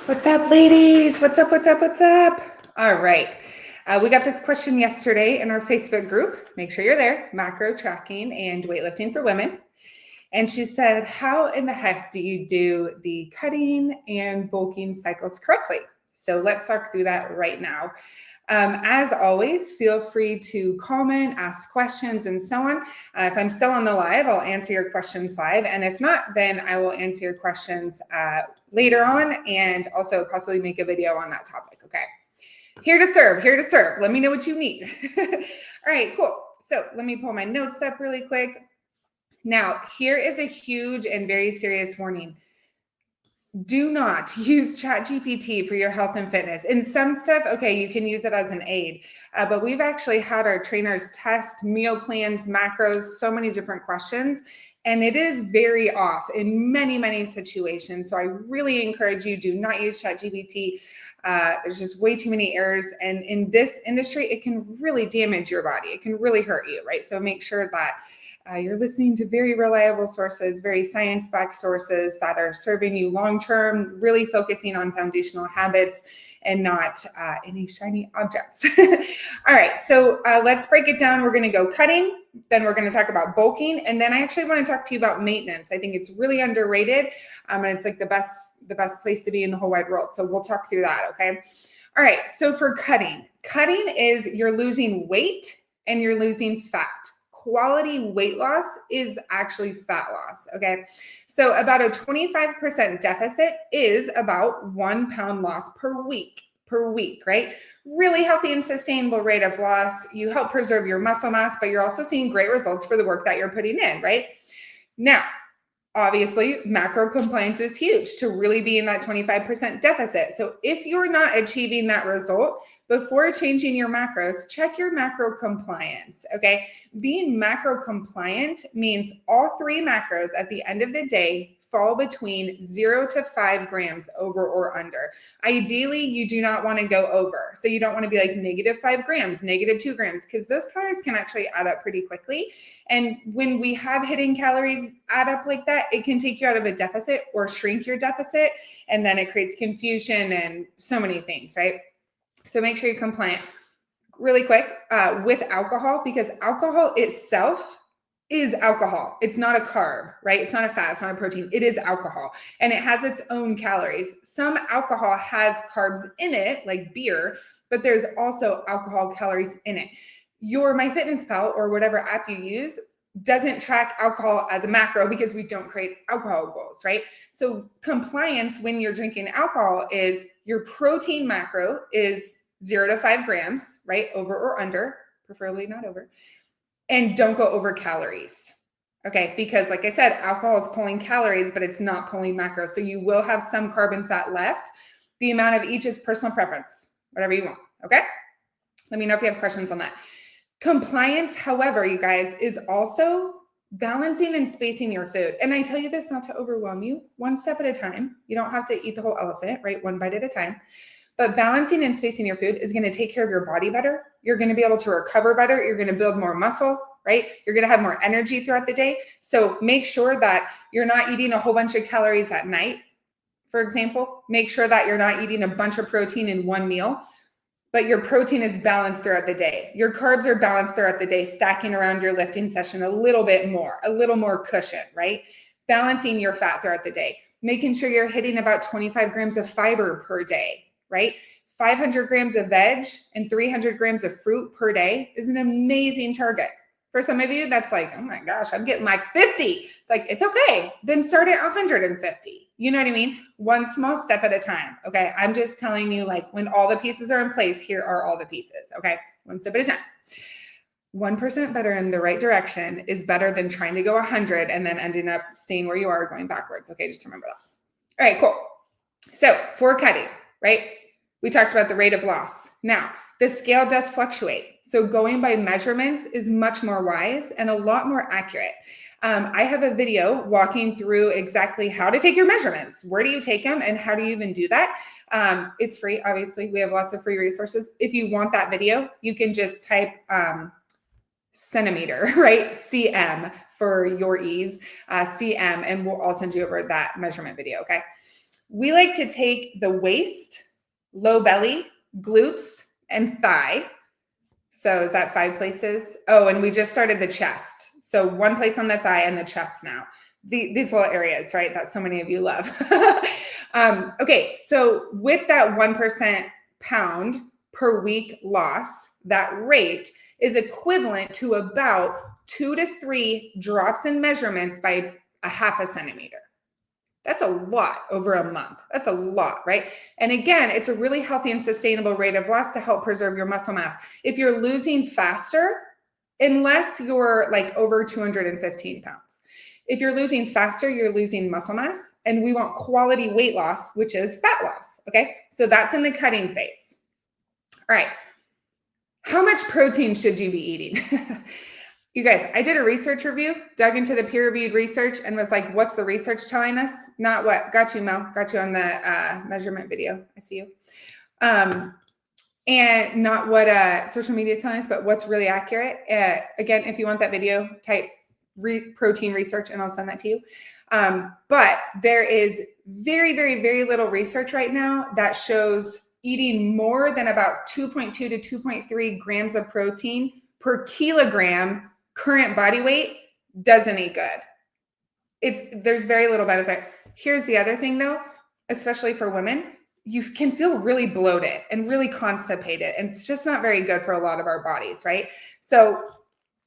What's up, ladies? What's up? What's up? What's up? All right. We got this question yesterday in our Facebook group. Make sure you're there. Macro tracking and weightlifting for women. And she said, how in the heck do you do the cutting and bulking cycles correctly? So let's talk through that right now. As always, feel free to comment, ask questions, and so on. If I'm still on the live, I'll answer your questions live. And if not, then I will answer your questions later on and also possibly make a video on that topic, okay? Here to serve, here to serve. Let me know what you need. All right, cool. So let me pull my notes up really quick. Now, here is a huge and very serious warning. Do not use ChatGPT for your health and fitness. In some stuff, okay, you can use it as an aid, but we've actually had our trainers test meal plans, macros, so many different questions, and it is very off in many, many situations. So I really encourage you, do not use ChatGPT. There's just way too many errors, and in this industry, it can really damage your body. It can really hurt you, right? So make sure that you're listening to very reliable sources, very science-backed sources that are serving you long-term, really focusing on foundational habits and not any shiny objects. All right, so let's break it down. We're going to go cutting, then we're going to talk about bulking, and then I actually want to talk to you about maintenance. I think it's really underrated, and it's like the best place to be in the whole wide world. So we'll talk through that, okay? All right, so for cutting is you're losing weight and you're losing fat. Quality weight loss is actually fat loss, okay? So about a 25% deficit is about 1 pound loss per week, right? Really healthy and sustainable rate of loss. You help preserve your muscle mass, but you're also seeing great results for the work that you're putting in, right? Now, obviously, macro compliance is huge to really be in that 25% deficit. So if you're not achieving that result, before changing your macros, check your macro compliance, okay? Being macro compliant means all three macros at the end of the day fall between 0 to 5 grams over or under. Ideally, you do not want to go over. So you don't want to be like -5 grams, -2 grams, because those calories can actually add up pretty quickly. And when we have hidden calories add up like that, it can take you out of a deficit or shrink your deficit. And then it creates confusion and so many things, right? So make sure you're compliant. Really quick, with alcohol, because alcohol itself is alcohol. It's not a carb, right? It's not a fat, it's not a protein. It is alcohol, and it has its own calories. Some alcohol has carbs in it, like beer, but there's also alcohol calories in it. Your MyFitnessPal or whatever app you use doesn't track alcohol as a macro because we don't create alcohol goals, right? So compliance when you're drinking alcohol is your protein macro is 0 to 5 grams, right? Over or under, preferably not over. And don't go over calories, okay? Because like I said, alcohol is pulling calories, but it's not pulling macros. So you will have some carb and fat left. The amount of each is personal preference, whatever you want, okay? Let me know if you have questions on that. Compliance, however, you guys, is also balancing and spacing your food. And I tell you this not to overwhelm you, one step at a time. You don't have to eat the whole elephant, right? One bite at a time. But balancing and spacing your food is going to take care of your body better. You're going to be able to recover better. You're going to build more muscle, right? You're going to have more energy throughout the day. So make sure that you're not eating a whole bunch of calories at night, for example. Make sure that you're not eating a bunch of protein in one meal, but your protein is balanced throughout the day. Your carbs are balanced throughout the day, stacking around your lifting session a little more cushion, right? Balancing your fat throughout the day, making sure you're hitting about 25 grams of fiber per day, right? 500 grams of veg and 300 grams of fruit per day is an amazing target. For some of you, that's like, oh my gosh, I'm getting like 50. It's like, it's okay. Then start at 150. You know what I mean? One small step at a time, okay? I'm just telling you, like, when all the pieces are in place, here are all the pieces, okay? One step at a time. 1% better in the right direction is better than trying to go 100 and then ending up staying where you are going backwards, okay? Just remember that. All right, cool. So for cutting, right? We talked about the rate of loss. Now, the scale does fluctuate. So going by measurements is much more wise and a lot more accurate. I have a video walking through exactly how to take your measurements. Where do you take them and how do you even do that? It's free, obviously. We have lots of free resources. If you want that video, you can just type centimeter, right? CM for your ease, CM, and I'll send you over that measurement video, okay? we like to take the waist, low belly, glutes, and thigh. So is that 5 places? Oh, and we just started the chest. So 1 place on the thigh and the chest now. These little areas, right? That so many of you love. Okay, so with that 1% pound per week loss, that rate is equivalent to about 2 to 3 drops in measurements by a half a centimeter. That's a lot over a month. That's a lot, right? And again, it's a really healthy and sustainable rate of loss to help preserve your muscle mass. If you're losing faster, unless you're like over 215 pounds, if you're losing faster, you're losing muscle mass, and we want quality weight loss, which is fat loss, okay? So that's in the cutting phase. All right, how much protein should you be eating? You guys, I did a research review, dug into the peer-reviewed research and was like, what's the research telling us? Not what, got you, Mel, got you on the measurement video, I see you. And not what social media is telling us, but what's really accurate. Again, if you want that video, type protein research and I'll send that to you. But there is very, very, very little research right now that shows eating more than about 2.2 to 2.3 grams of protein per kilogram current body weight does any good. There's very little benefit. Here's the other thing though, especially for women, you can feel really bloated and really constipated, and it's just not very good for a lot of our bodies, right? So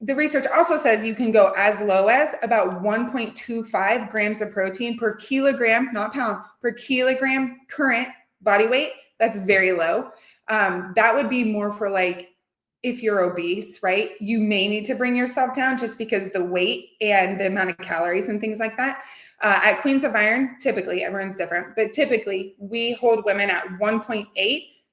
the research also says you can go as low as about 1.25 grams of protein per kilogram, not pound, per kilogram current body weight. That's very low. That would be more for like, if you're obese, right? You may need to bring yourself down just because the weight and the amount of calories and things like that. At Queens of Iron, typically, everyone's different, but typically we hold women at 1.8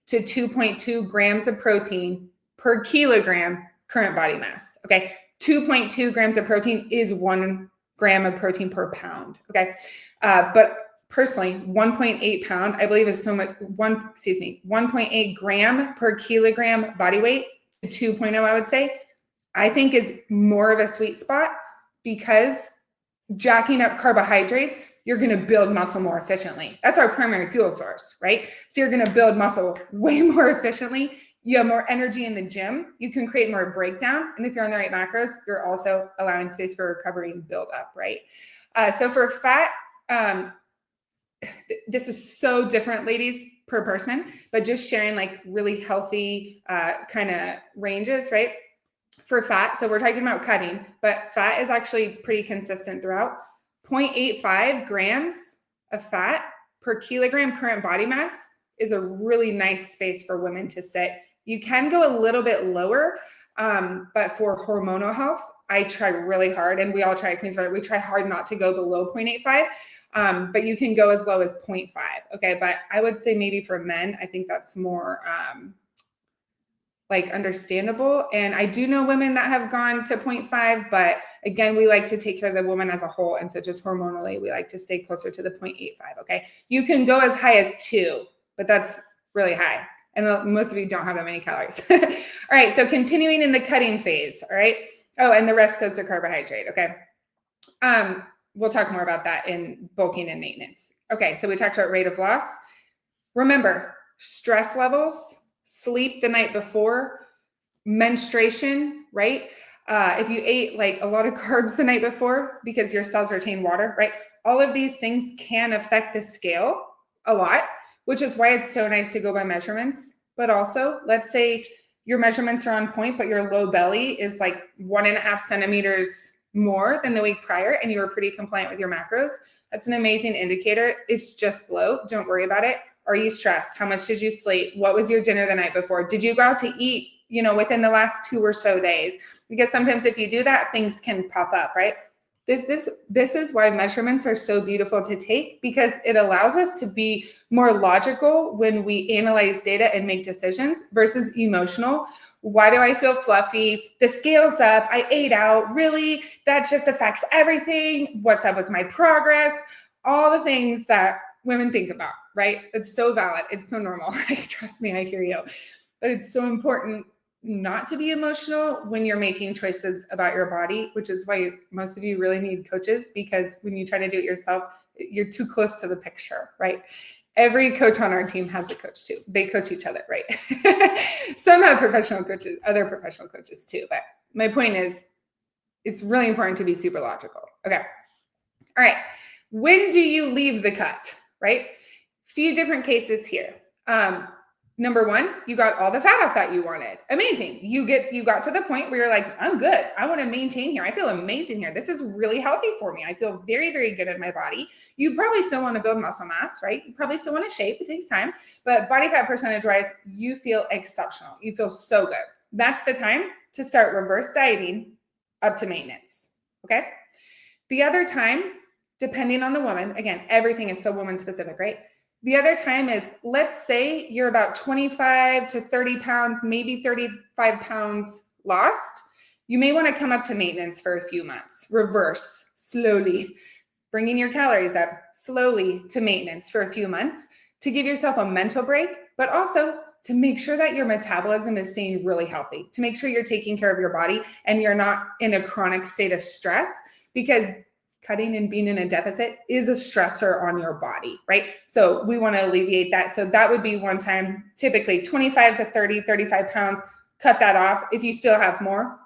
to 2.2 grams of protein per kilogram current body mass, okay? 2.2 grams of protein is 1 gram of protein per pound, okay? But personally, 1.8 pound, I believe is so much, 1.8 gram per kilogram body weight, 2.0, I would say, I think is more of a sweet spot, because jacking up carbohydrates, you're going to build muscle more efficiently. That's our primary fuel source, right? So you're going to build muscle way more efficiently. You have more energy in the gym. You can create more breakdown. And if you're on the right macros, you're also allowing space for recovery and build up, right? So for fat, this is so different, ladies, per person, but just sharing like really healthy kind of ranges, right? For fat, so we're talking about cutting, but fat is actually pretty consistent throughout. 0.85 grams of fat per kilogram current body mass is a really nice space for women to sit. You can go a little bit lower, but for hormonal health, I try really hard, and we all try at Queens, we try hard not to go below 0.85, but you can go as low as 0.5, okay? But I would say maybe for men, I think that's more like understandable. And I do know women that have gone to 0.5, but again, we like to take care of the woman as a whole. And so just hormonally, we like to stay closer to the 0.85, okay? You can go as high as 2, but that's really high. And most of you don't have that many calories. All right, so continuing in the cutting phase, all right? Oh, and the rest goes to carbohydrate, okay? We'll talk more about that in bulking and maintenance. Okay, so we talked about rate of loss. Remember, stress levels, sleep the night before, menstruation, right? If you ate like a lot of carbs the night before because your cells retain water, right? All of these things can affect the scale a lot, which is why it's so nice to go by measurements. But also, let's say your measurements are on point, but your low belly is like 1.5 centimeters more than the week prior, and you were pretty compliant with your macros. That's an amazing indicator. It's just bloat. Don't worry about it. Are you stressed? How much did you sleep? What was your dinner the night before? Did you go out to eat, within the last 2 or so days? Because sometimes if you do that, things can pop up, right? This is why measurements are so beautiful to take, because it allows us to be more logical when we analyze data and make decisions versus emotional. Why do I feel fluffy? The scale's up. I ate out. Really? That just affects everything. What's up with my progress? All the things that women think about, right? It's so valid. It's so normal. Trust me, I hear you. But it's so important not to be emotional when you're making choices about your body, which is why most of you really need coaches, because when you try to do it yourself, you're too close to the picture, right? Every coach on our team has a coach too. They coach each other, right? Some have professional coaches, other professional coaches too. But my point is, it's really important to be super logical. Okay. All right. When do you leave the cut, right? Few different cases here. Number one, you got all the fat off that you wanted. Amazing. You got to the point where you're like, I'm good. I want to maintain here. I feel amazing here. This is really healthy for me. I feel very, very good in my body. You probably still want to build muscle mass, right? You probably still want to shape. It takes time, but body fat percentage wise, you feel exceptional. You feel so good. That's the time to start reverse dieting up to maintenance. Okay. The other time, depending on the woman, again, everything is so woman specific, right? The other time is, let's say you're about 25 to 30 pounds, maybe 35 pounds lost. You may want to come up to maintenance for a few months, reverse slowly, bringing your calories up slowly to maintenance for a few months to give yourself a mental break, but also to make sure that your metabolism is staying really healthy, to make sure you're taking care of your body and you're not in a chronic state of stress, because cutting and being in a deficit is a stressor on your body, right? So we want to alleviate that. So that would be one time, typically 25 to 30, 35 pounds, cut that off. If you still have more,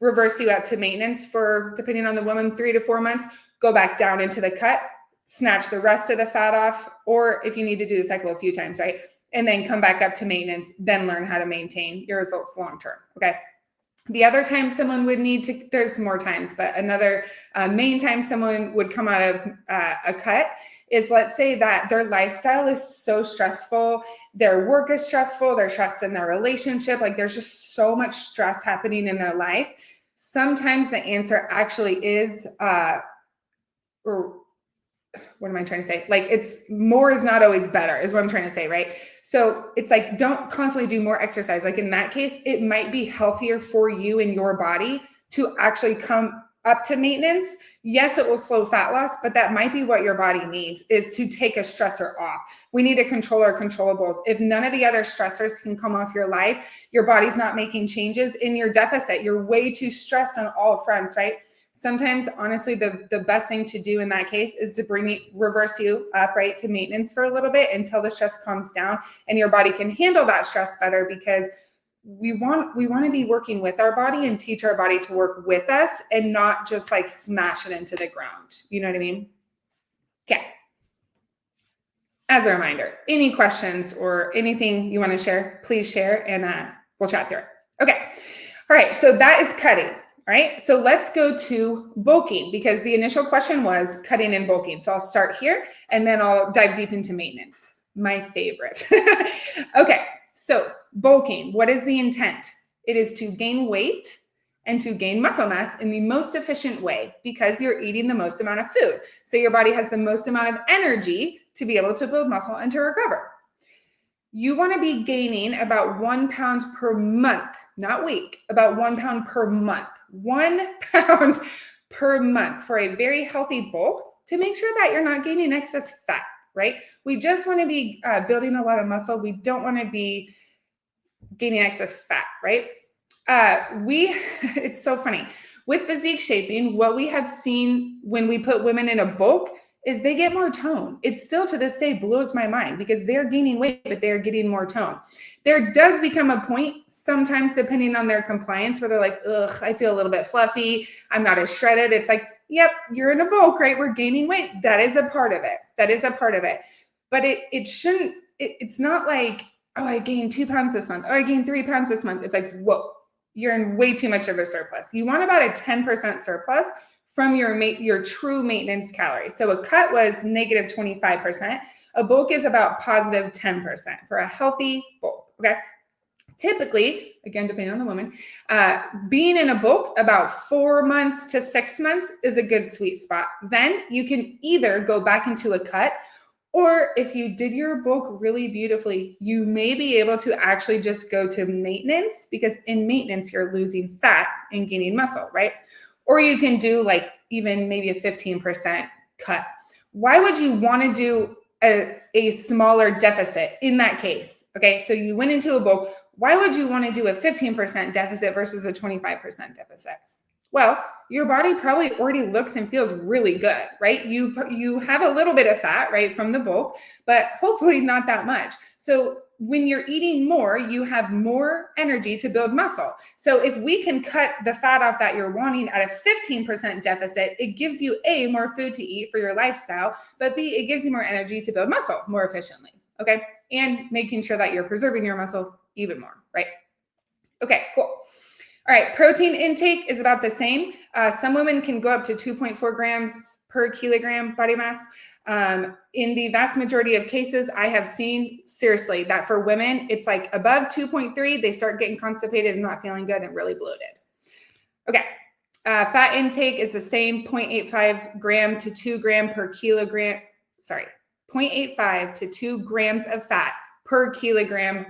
reverse you up to maintenance for, depending on the woman, 3 to 4 months, go back down into the cut, snatch the rest of the fat off, or if you need to do the cycle a few times, right? And then come back up to maintenance, then learn how to maintain your results long-term, okay? The other time someone would need to, there's more times, but another main time someone would come out of a cut is, let's say that their lifestyle is so stressful, their work is stressful, they're stressed in their relationship, like there's just so much stress happening in their life. Sometimes the answer actually is, or what am I trying to say? Like, it's more is not always better is what I'm trying to say, right? So it's like, don't constantly do more exercise. Like in that case, it might be healthier for you and your body to actually come up to maintenance. Yes, it will slow fat loss, but that might be what your body needs, is to take a stressor off. We need to control our controllables. If none of the other stressors can come off your life, your body's not making changes in your deficit. You're way too stressed on all fronts, right? Sometimes, honestly, the best thing to do in that case is to reverse you up, right, to maintenance for a little bit until the stress calms down and your body can handle that stress better, because we want to be working with our body and teach our body to work with us and not just like smash it into the ground. You know what I mean? Okay. As a reminder, any questions or anything you want to share, please share and we'll chat through it. Okay. All right. So that is cutting. All right, so let's go to bulking, because the initial question was cutting and bulking. So I'll start here and then I'll dive deep into maintenance, my favorite. Okay, so bulking, what is the intent? It is to gain weight and to gain muscle mass in the most efficient way, because you're eating the most amount of food. So your body has the most amount of energy to be able to build muscle and to recover. You want to be gaining about 1 pound per month, not week, about 1 pound per month. 1 pound per month for a very healthy bulk, to make sure that you're not gaining excess fat, right? We just want to be building a lot of muscle. We don't want to be gaining excess fat, right? It's so funny. With physique shaping, what we have seen when we put women in a bulk is they get more tone. It still to this day blows my mind, because they're gaining weight, but they're getting more tone. There does become a point sometimes, depending on their compliance, where they're like, ugh, I feel a little bit fluffy. I'm not as shredded. It's like, yep, you're in a bulk, right? We're gaining weight. That is a part of it. That is a part of it. But it shouldn't, it's not like, oh, I gained 2 pounds this month. Oh, I gained 3 pounds this month. It's like, whoa, you're in way too much of a surplus. You want about a 10% surplus from your true maintenance calories. So a cut was negative 25%. A bulk is about positive 10% for a healthy bulk, okay? Typically, again, depending on the woman, being in a bulk about 4 months to 6 months is a good sweet spot. Then you can either go back into a cut, or if you did your bulk really beautifully, you may be able to actually just go to maintenance, because in maintenance, you're losing fat and gaining muscle, right? Or you can do like even maybe a 15% cut. Why would you want to do a smaller deficit in that case? Okay, so you went into a bulk. Why would you want to do a 15% deficit versus a 25% deficit? Well, your body probably already looks and feels really good, right? You have a little bit of fat, right, from the bulk, but hopefully not that much. So when you're eating more, you have more energy to build muscle. So if we can cut the fat off that you're wanting at a 15% deficit, it gives you A, more food to eat for your lifestyle, but B, it gives you more energy to build muscle more efficiently, okay? And making sure that you're preserving your muscle even more, right? Okay, cool. All right, protein intake is about the same. Some women can go up to 2.4 grams per kilogram body mass. In the vast majority of cases, I have seen, seriously, that for women, it's like above 2.3, they start getting constipated and not feeling good and really bloated. Okay, fat intake is the same, 0.85 gram to 2 gram per kilogram, 0.85 to 2 grams of fat per kilogram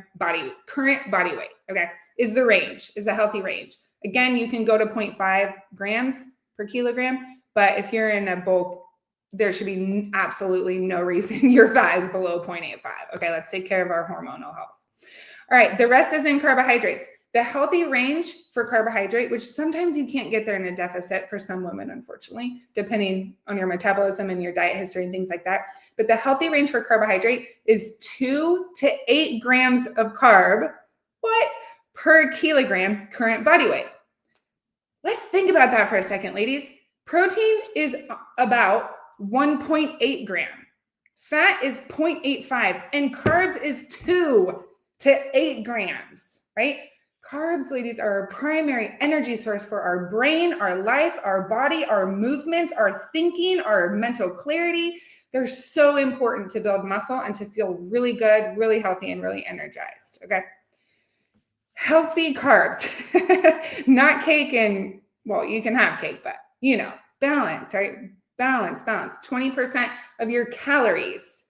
current body weight, okay, is the range, is a healthy range. Again, you can go to 0.5 grams per kilogram, but if you're in a bulk, there should be absolutely no reason your fat is below 0.85. Okay, let's take care of our hormonal health. All right, the rest is in carbohydrates. The healthy range for carbohydrate, which sometimes you can't get there in a deficit for some women, unfortunately, depending on your metabolism and your diet history and things like that. But the healthy range for carbohydrate is 2 to 8 grams of carb, per kilogram current body weight. Let's think about that for a second, ladies. Protein is about 1.8 gram. Fat is 0.85, and carbs is 2 to 8 grams, right? Carbs, ladies, are a primary energy source for our brain, our life, our body, our movements, our thinking, our mental clarity. They're so important to build muscle and to feel really good, really healthy, and really energized, okay? Healthy carbs, not cake and, well, you can have cake, but, balance, right? Balance. 20% of your calories,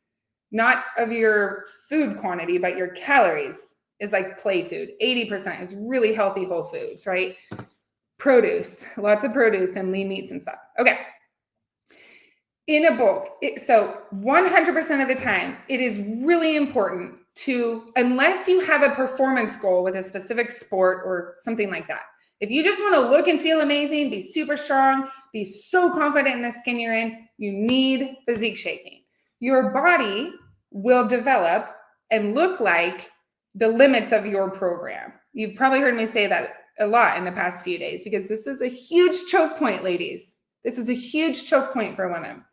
not of your food quantity, but your calories is like play food. 80% is really healthy whole foods, right? Produce, lots of produce and lean meats and stuff. Okay. In a bulk, so 100% of the time, it is really important to, unless you have a performance goal with a specific sport or something like that. If you just want to look and feel amazing, be super strong, be so confident in the skin you're in, you need physique shaping. Your body will develop and look like the limits of your program. You've probably heard me say that a lot in the past few days because this is a huge choke point, ladies. This is a huge choke point for women.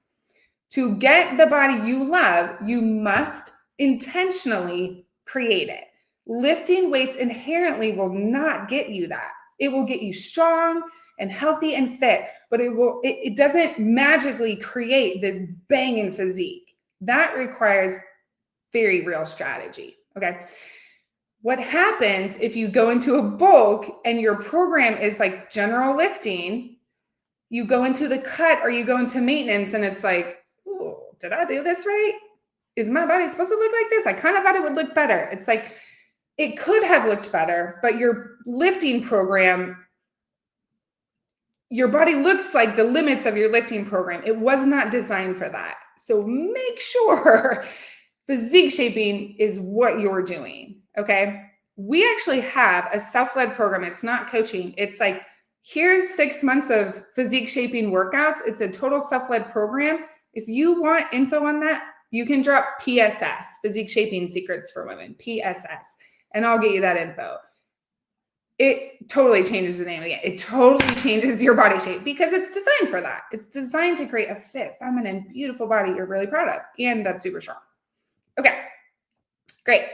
To get the body you love, you must intentionally create it. Lifting weights inherently will not get you that. It will get you strong and healthy and fit, but it doesn't magically create this banging physique. That requires very real strategy, okay? What happens if you go into a bulk and your program is like general lifting, you go into the cut or you go into maintenance and it's like, oh, did I do this right? Is my body supposed to look like this? I kind of thought it would look better. It's like, it could have looked better, but your lifting program, your body looks like the limits of your lifting program. It was not designed for that. So make sure physique shaping is what you're doing, okay? We actually have a self-led program. It's not coaching. It's like, here's 6 months of physique shaping workouts. It's a total self-led program. If you want info on that, you can drop PSS, Physique Shaping Secrets for Women, PSS, and I'll get you that info. It totally changes the name of it. It totally changes your body shape because it's designed for that. It's designed to create a fit, feminine, beautiful body you're really proud of, and that's super strong. Okay, great.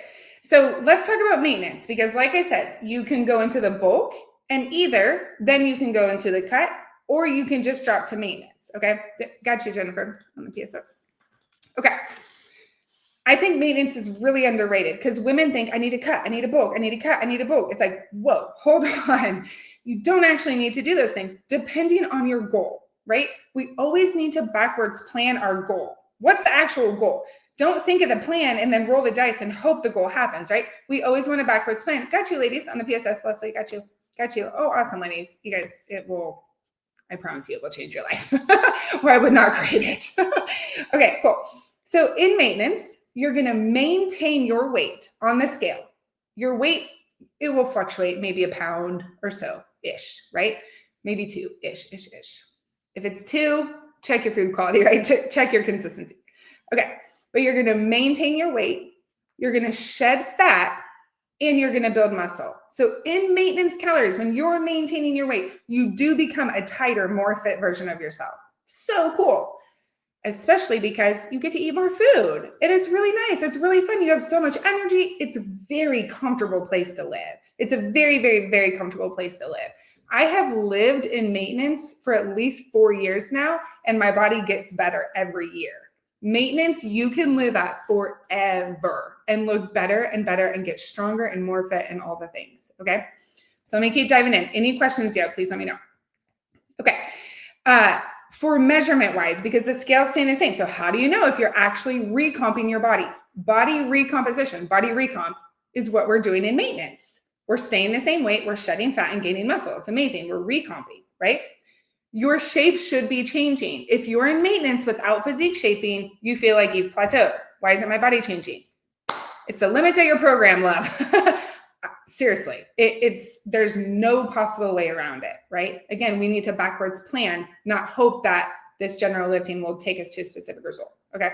So let's talk about maintenance because like I said, you can go into the bulk and then you can go into the cut or you can just drop to maintenance, okay? Got you, Jennifer, on the PSS. Okay. I think maintenance is really underrated because women think I need to cut, I need a bulk, I need to cut, I need a bulk. It's like, whoa, hold on. You don't actually need to do those things depending on your goal, right? We always need to backwards plan our goal. What's the actual goal? Don't think of the plan and then roll the dice and hope the goal happens, right? We always want to backwards plan. Got you, ladies, on the PSS. Leslie, got you. Got you. Oh, awesome, ladies. You guys, I promise you it will change your life or I would not create it. Okay, cool. So in maintenance, you're going to maintain your weight on the scale. Your weight, it will fluctuate maybe a pound or so-ish, right? maybe 2-ish. If it's 2, check your food quality, right? Check your consistency. Okay, but you're going to maintain your weight, you're going to shed fat, and you're going to build muscle. So in maintenance calories, when you're maintaining your weight, you do become a tighter, more fit version of yourself. So cool. Especially because you get to eat more food. It is really nice. It's really fun. You have so much energy. It's a very comfortable place to live. It's a very, very, very comfortable place to live. I have lived in maintenance for at least 4 years now, and my body gets better every year. Maintenance, you can live at forever and look better and better and get stronger and more fit and all the things, okay? So let me keep diving in. Any questions yet? Please let me know. Okay. For measurement wise, because the scale's staying the same. So how do you know if you're actually recomping your body? Body recomposition, body recomp is what we're doing in maintenance. We're staying the same weight, we're shedding fat and gaining muscle. It's amazing. We're recomping, right? Your shape should be changing. If you're in maintenance without physique shaping, you feel like you've plateaued. Why isn't my body changing? It's the limits of your program, love. Seriously, there's no possible way around it, right? Again, we need to backwards plan, not hope that this general lifting will take us to a specific result, okay?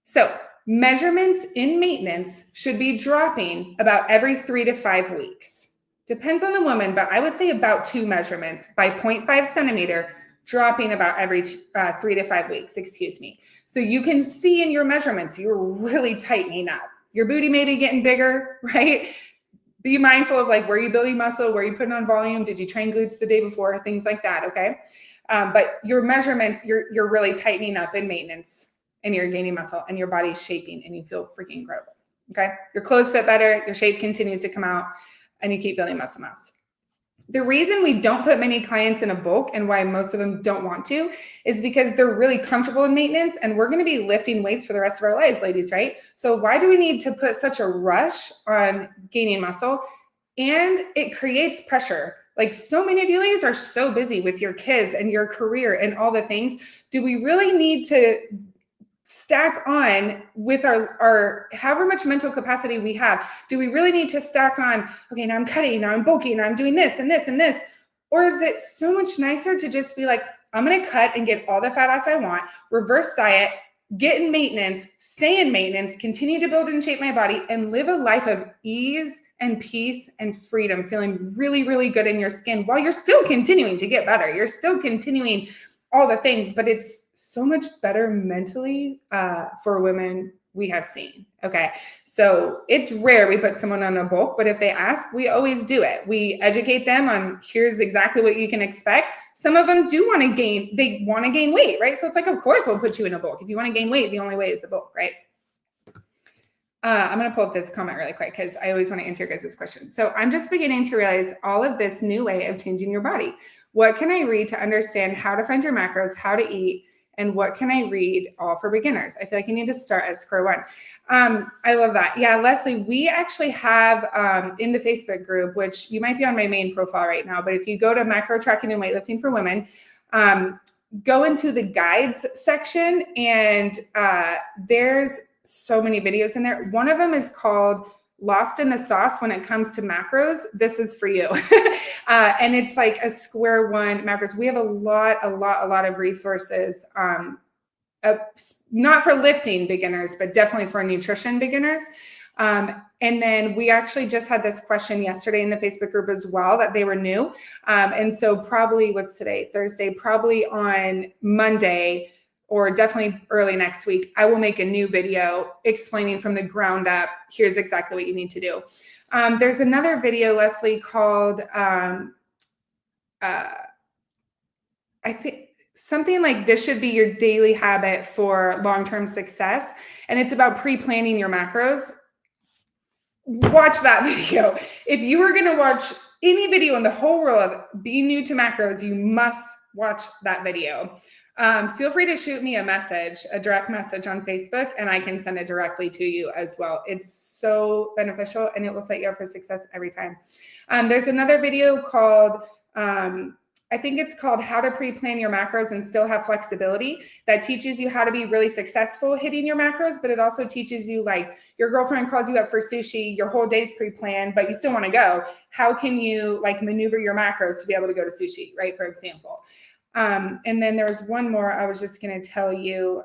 So measurements in maintenance should be dropping about every 3 to 5 weeks. Depends on the woman, but I would say about 2 measurements by 0.5 centimeter, dropping about every 3 to 5 weeks, excuse me. So you can see in your measurements, you're really tightening up. Your booty may be getting bigger, right? Be mindful of like, where you building muscle, where you putting on volume, did you train glutes the day before, things like that, okay? But your measurements, you're really tightening up in maintenance and you're gaining muscle and your body's shaping and you feel freaking incredible, okay? Your clothes fit better, your shape continues to come out and you keep building muscle mass. The reason we don't put many clients in a bulk and why most of them don't want to is because they're really comfortable in maintenance and we're going to be lifting weights for the rest of our lives, ladies, right? So why do we need to put such a rush on gaining muscle? And it creates pressure. Like so many of you ladies are so busy with your kids and your career and all the things. Do we really need to stack on with our however much mental capacity we have? Do we really need to stack on, okay, now I'm cutting, now I'm bulking, now I'm doing this and this and this? Or is it so much nicer to just be like, I'm going to cut and get all the fat off I want, reverse diet, get in maintenance, stay in maintenance, continue to build and shape my body and live a life of ease and peace and freedom, feeling really, really good in your skin while you're still continuing to get better. You're still continuing all the things, but it's so much better mentally for women we have seen. Okay. So it's rare we put someone on a bulk, but if they ask, we always do it. We educate them on here's exactly what you can expect. Some of them do want to gain, they want to gain weight, right? So it's like, of course we'll put you in a bulk. If you want to gain weight, the only way is a bulk, right? I'm going to pull up this comment really quick because I always want to answer your guys' questions. So I'm just beginning to realize all of this new way of changing your body. What can I read to understand how to find your macros, how to eat, and what can I read all for beginners? I feel like you need to start at square one. I love that. Yeah, Leslie, we actually have in the Facebook group, which you might be on my main profile right now, but if you go to macro tracking and weightlifting for women, go into the guides section and there's so many videos in there. One of them is called Lost in the Sauce when it comes to macros. This is for you. And it's like a square one macros. We have a lot of resources, not for lifting beginners, but definitely for nutrition beginners. And then we actually just had this question yesterday in the Facebook group as well that they were new. And so probably what's today, Thursday, probably on Monday, or definitely early next week, I will make a new video explaining from the ground up, here's exactly what you need to do. There's another video, Leslie, called, I think something like this should be your daily habit for long-term success. And it's about pre-planning your macros. Watch that video. If you are going to watch any video in the whole world, be new to macros, you must watch that video. Feel free to shoot me a message, a direct message on Facebook, and I can send it directly to you as well. It's so beneficial and it will set you up for success every time. There's another video called I think it's called How to Pre-Plan Your Macros and Still Have Flexibility. That teaches you how to be really successful hitting your macros, but it also teaches you, like, your girlfriend calls you up for sushi, your whole day's pre-planned, but you still want to go. How can you like maneuver your macros to be able to go to sushi, right? For example. And then there was one more I was just going to tell you.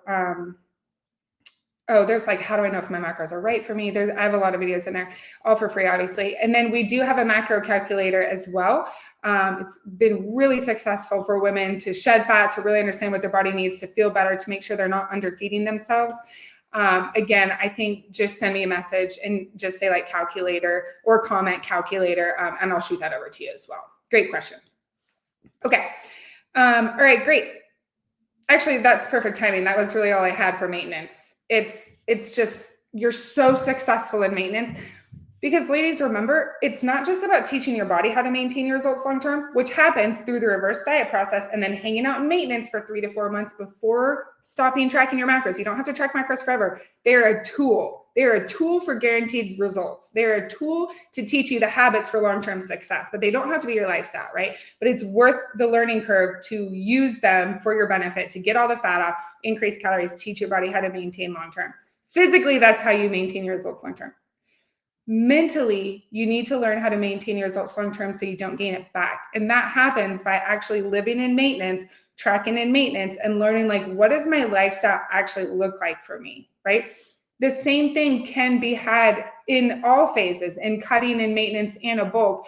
Oh, there's like, how do I know if my macros are right for me? I have a lot of videos in there, all for free, obviously. And then we do have a macro calculator as well. It's been really successful for women to shed fat, to really understand what their body needs, to feel better, to make sure they're not underfeeding themselves. Again, I think just send me a message and just say like calculator or comment calculator, and I'll shoot that over to you as well. Great question. Okay. All right, great. Actually, that's perfect timing. That was really all I had for maintenance. It's just, you're so successful in maintenance because, ladies, remember, it's not just about teaching your body how to maintain your results long-term, which happens through the reverse diet process and then hanging out in maintenance for 3 to 4 months before stopping tracking your macros. You don't have to track macros forever. They're a tool. They're a tool for guaranteed results. They're a tool to teach you the habits for long-term success, but they don't have to be your lifestyle, right? But it's worth the learning curve to use them for your benefit, to get all the fat off, increase calories, teach your body how to maintain long-term. Physically, that's how you maintain your results long-term. Mentally, you need to learn how to maintain your results long-term so you don't gain it back. And that happens by actually living in maintenance, tracking in maintenance, and learning, like, what does my lifestyle actually look like for me, right? The same thing can be had in all phases, in cutting and maintenance and a bulk.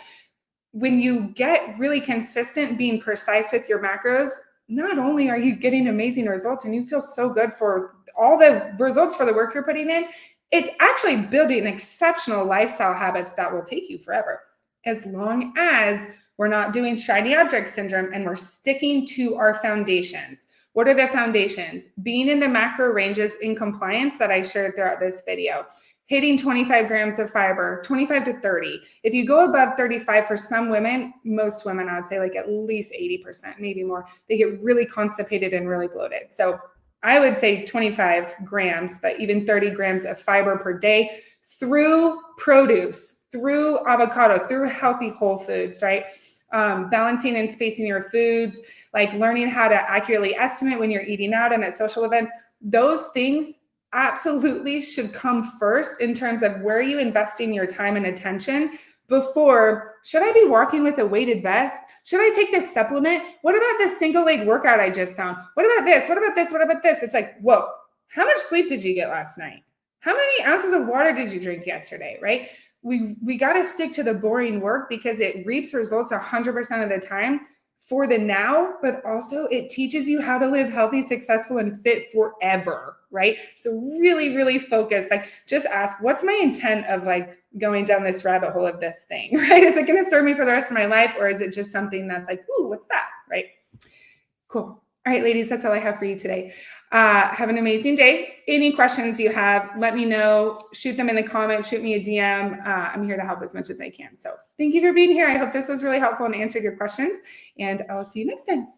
When you get really consistent, being precise with your macros, not only are you getting amazing results and you feel so good for all the results for the work you're putting in, it's actually building exceptional lifestyle habits that will take you forever, as long as we're not doing shiny object syndrome and we're sticking to our foundations. What are the foundations? Being in the macro ranges in compliance that I shared throughout this video. Hitting 25 grams of fiber, 25 to 30. If you go above 35 for some women, most women, I would say like at least 80%, maybe more, they get really constipated and really bloated. So I would say 25 grams, but even 30 grams of fiber per day through produce, through avocado, through healthy whole foods, right? Balancing and spacing your foods, like learning how to accurately estimate when you're eating out and at social events. Those things absolutely should come first in terms of where are you investing your time and attention before, should I be walking with a weighted vest? Should I take this supplement? What about this single leg workout I just found? What about this? What about this? What about this? It's like, whoa, how much sleep did you get last night? How many ounces of water did you drink yesterday, right? We got to stick to the boring work because it reaps results 100% of the time for the now, but also it teaches you how to live healthy, successful, and fit forever, right? So really, really focus. Like, just ask, what's my intent of like going down this rabbit hole of this thing, right? Is it going to serve me for the rest of my life, or is it just something that's like, ooh, what's that, right? Cool. All right, ladies, that's all I have for you today. Have an amazing day. Any questions you have, let me know. Shoot them in the comments. Shoot me a DM. I'm here to help as much as I can. So thank you for being here. I hope this was really helpful and answered your questions. And I'll see you next time.